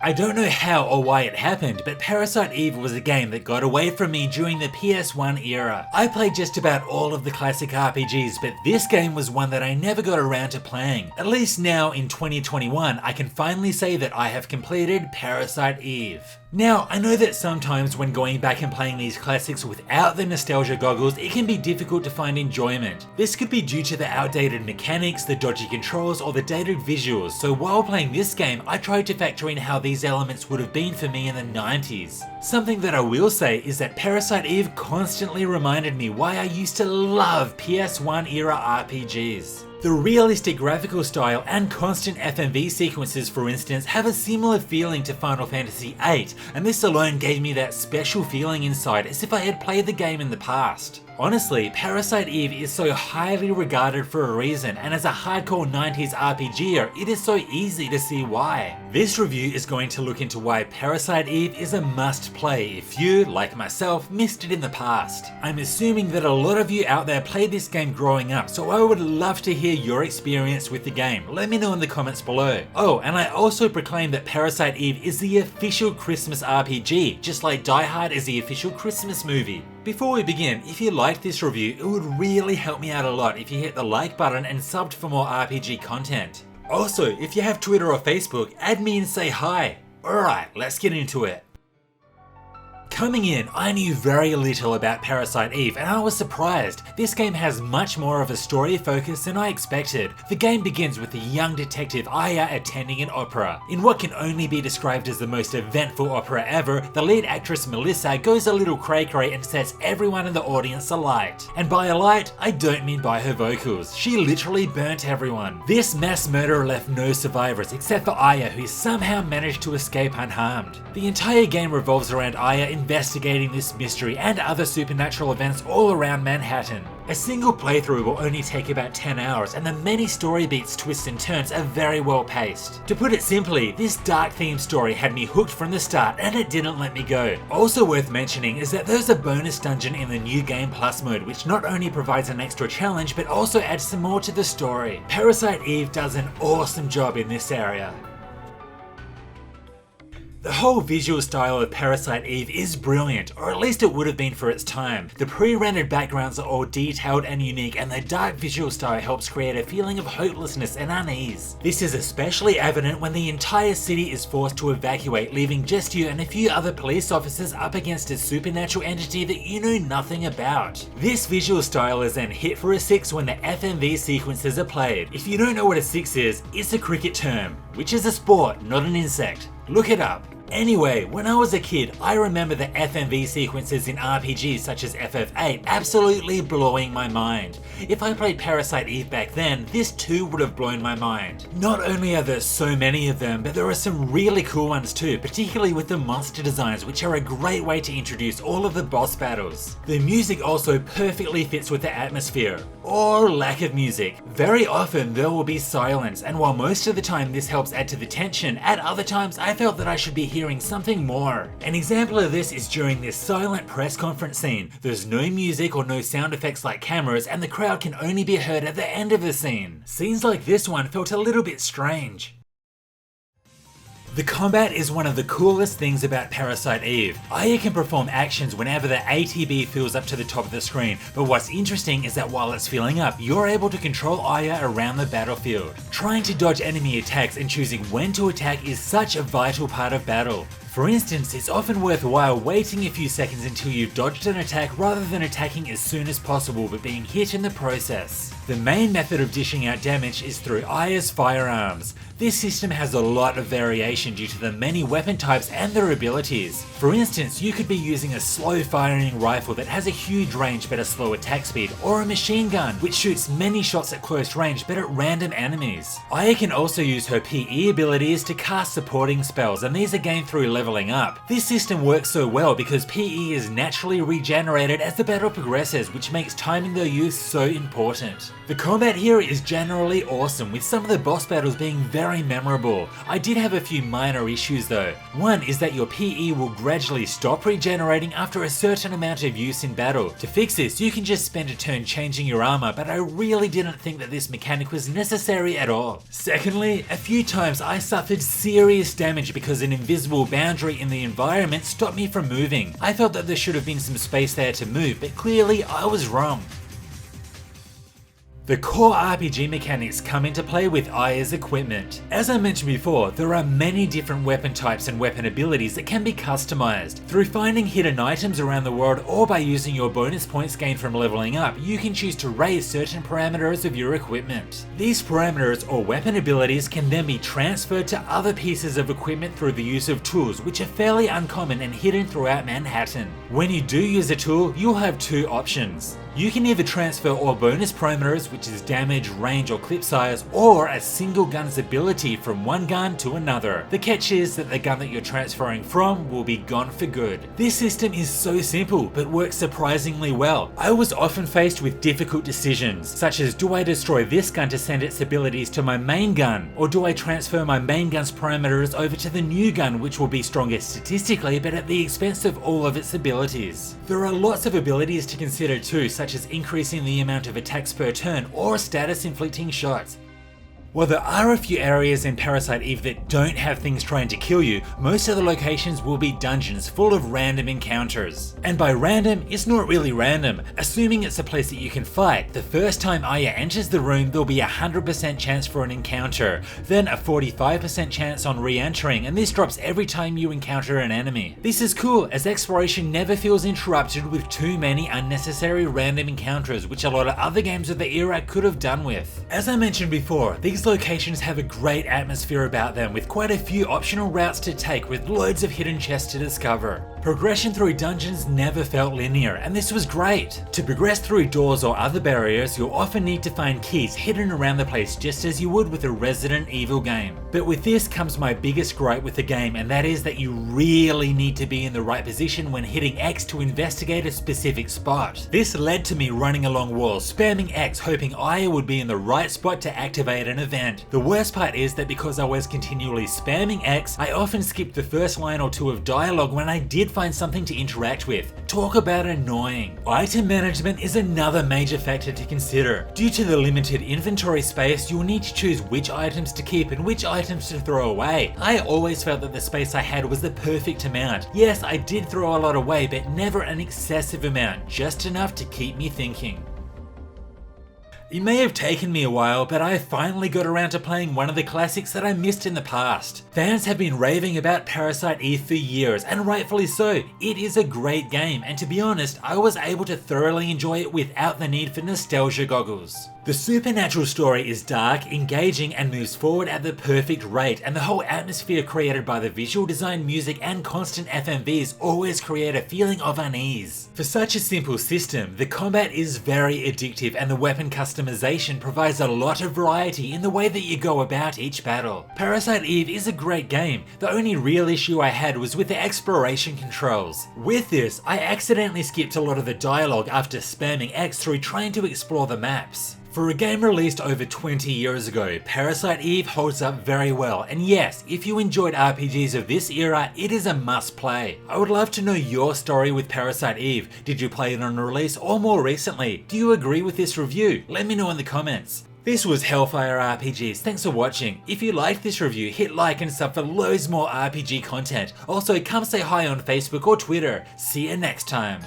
I don't know how or why it happened, but Parasite Eve was a game that got away from me during the PS1 era. I played just about all of the classic RPGs, but this game was one that I never got around to playing. At least now in 2021, I can finally say that I have completed Parasite Eve. Now, I know that sometimes when going back and playing these classics without the nostalgia goggles, it can be difficult to find enjoyment. This could be due to the outdated mechanics, the dodgy controls, or the dated visuals, so while playing this game, I tried to factor in how these elements would have been for me in the 90s. Something that I will say is that Parasite Eve constantly reminded me why I used to love PS1 era RPGs. The realistic graphical style and constant FMV sequences, for instance, have a similar feeling to Final Fantasy VIII, and this alone gave me that special feeling inside as if I had played the game in the past. Honestly, Parasite Eve is so highly regarded for a reason, and as a hardcore 90s RPGer, it is so easy to see why. This review is going to look into why Parasite Eve is a must play if you, like myself, missed it in the past. I'm assuming that a lot of you out there played this game growing up, so I would love to hear your experience with the game. Let me know in the comments below. Oh, and I also proclaim that Parasite Eve is the official Christmas RPG, just like Die Hard is the official Christmas movie. Before we begin, if you liked this review, it would really help me out a lot if you hit the like button and subbed for more RPG content. Also, if you have Twitter or Facebook, add me and say hi. Alright, let's get into it. Coming in, I knew very little about Parasite Eve, and I was surprised. This game has much more of a story focus than I expected. The game begins with the young detective Aya attending an opera. In what can only be described as the most eventful opera ever, the lead actress Melissa goes a little cray-cray and sets everyone in the audience alight. And by alight, I don't mean by her vocals. She literally burnt everyone. This mass murder left no survivors except for Aya, who somehow managed to escape unharmed. The entire game revolves around Aya investigating this mystery and other supernatural events all around Manhattan. A single playthrough will only take about 10 hours, and the many story beats, twists and turns are very well paced. To put it simply, this dark themed story had me hooked from the start and it didn't let me go. Also worth mentioning is that there's a bonus dungeon in the New Game Plus mode which not only provides an extra challenge but also adds some more to the story. Parasite Eve does an awesome job in this area. The whole visual style of Parasite Eve is brilliant, or at least it would have been for its time. The pre-rendered backgrounds are all detailed and unique, and the dark visual style helps create a feeling of hopelessness and unease. This is especially evident when the entire city is forced to evacuate, leaving just you and a few other police officers up against a supernatural entity that you know nothing about. This visual style is then hit for a 6 when the FMV sequences are played. If you don't know what a 6 is, it's a cricket term, which is a sport, not an insect. Look it up. Anyway, when I was a kid, I remember the FMV sequences in RPGs such as FF8 absolutely blowing my mind. If I played Parasite Eve back then, this too would have blown my mind. Not only are there so many of them, but there are some really cool ones too, particularly with the monster designs, which are a great way to introduce all of the boss battles. The music also perfectly fits with the atmosphere, or lack of music. Very often there will be silence, and while most of the time this helps add to the tension, at other times I felt that I should be hearing something more. An example of this is during this silent press conference scene. There's no music or no sound effects like cameras, and the crowd can only be heard at the end of the scene. Scenes like this one felt a little bit strange. The combat is one of the coolest things about Parasite Eve. Aya can perform actions whenever the ATB fills up to the top of the screen, but what's interesting is that while it's filling up, you're able to control Aya around the battlefield. Trying to dodge enemy attacks and choosing when to attack is such a vital part of battle. For instance, it's often worthwhile waiting a few seconds until you've dodged an attack rather than attacking as soon as possible but being hit in the process. The main method of dishing out damage is through Aya's firearms. This system has a lot of variation due to the many weapon types and their abilities. For instance, you could be using a slow firing rifle that has a huge range but a slow attack speed, or a machine gun which shoots many shots at close range but at random enemies. Aya can also use her PE abilities to cast supporting spells, and these are gained through leveling up. This system works so well because PE is naturally regenerated as the battle progresses, which makes timing their use so important. The combat here is generally awesome, with some of the boss battles being very memorable. I did have a few minor issues though. One is that your PE will gradually stop regenerating after a certain amount of use in battle. To fix this, you can just spend a turn changing your armor, but I really didn't think that this mechanic was necessary at all. Secondly, a few times I suffered serious damage because an invisible boundary in the environment stopped me from moving. I felt that there should have been some space there to move, but clearly I was wrong. The core RPG mechanics come into play with Aya's equipment. As I mentioned before, there are many different weapon types and weapon abilities that can be customized. Through finding hidden items around the world or by using your bonus points gained from leveling up, you can choose to raise certain parameters of your equipment. These parameters or weapon abilities can then be transferred to other pieces of equipment through the use of tools, which are fairly uncommon and hidden throughout Manhattan. When you do use a tool, you'll have two options. You can either transfer all bonus parameters, which is damage, range or clip size, or a single gun's ability from one gun to another. The catch is that the gun that you're transferring from will be gone for good. This system is so simple, but works surprisingly well. I was often faced with difficult decisions, such as do I destroy this gun to send its abilities to my main gun, or do I transfer my main gun's parameters over to the new gun, which will be stronger statistically but at the expense of all of its abilities. There are lots of abilities to consider too, such as increasing the amount of attacks per turn or status inflicting shots. While there are a few areas in Parasite Eve that don't have things trying to kill you, most of the locations will be dungeons full of random encounters. And by random, it's not really random. Assuming it's a place that you can fight, the first time Aya enters the room there'll be a 100% chance for an encounter, then a 45% chance on re-entering, and this drops every time you encounter an enemy. This is cool as exploration never feels interrupted with too many unnecessary random encounters, which a lot of other games of the era could have done with. As I mentioned before, these locations have a great atmosphere about them, with quite a few optional routes to take with loads of hidden chests to discover. Progression through dungeons never felt linear, and this was great. To progress through doors or other barriers, you'll often need to find keys hidden around the place just as you would with a Resident Evil game. But with this comes my biggest gripe with the game, and that is that you really need to be in the right position when hitting X to investigate a specific spot. This led to me running along walls, spamming X, hoping Aya would be in the right spot to activate an event. The worst part is that because I was continually spamming X, I often skipped the first line or two of dialogue when I did find something to interact with. Talk about annoying. Item management is another major factor to consider. Due to the limited inventory space, you'll need to choose which items to keep and which items to throw away. I always felt that the space I had was the perfect amount. Yes, I did throw a lot away, but never an excessive amount, just enough to keep me thinking. It may have taken me a while, but I finally got around to playing one of the classics that I missed in the past. Fans have been raving about Parasite Eve for years, and rightfully so. It is a great game, and to be honest, I was able to thoroughly enjoy it without the need for nostalgia goggles. The supernatural story is dark, engaging, and moves forward at the perfect rate, and the whole atmosphere created by the visual design, music, and constant FMVs always create a feeling of unease. For such a simple system, the combat is very addictive, and the weapon customization provides a lot of variety in the way that you go about each battle. Parasite Eve is a great game. The only real issue I had was with the exploration controls. With this, I accidentally skipped a lot of the dialogue after spamming X through trying to explore the maps. For a game released over 20 years ago, Parasite Eve holds up very well, and yes, if you enjoyed RPGs of this era, it is a must play. I would love to know your story with Parasite Eve. Did you play it on release or more recently? Do you agree with this review? Let me know in the comments. This was Hellfire RPGs, thanks for watching. If you liked this review, hit like and sub for loads more RPG content. Also, come say hi on Facebook or Twitter. See you next time.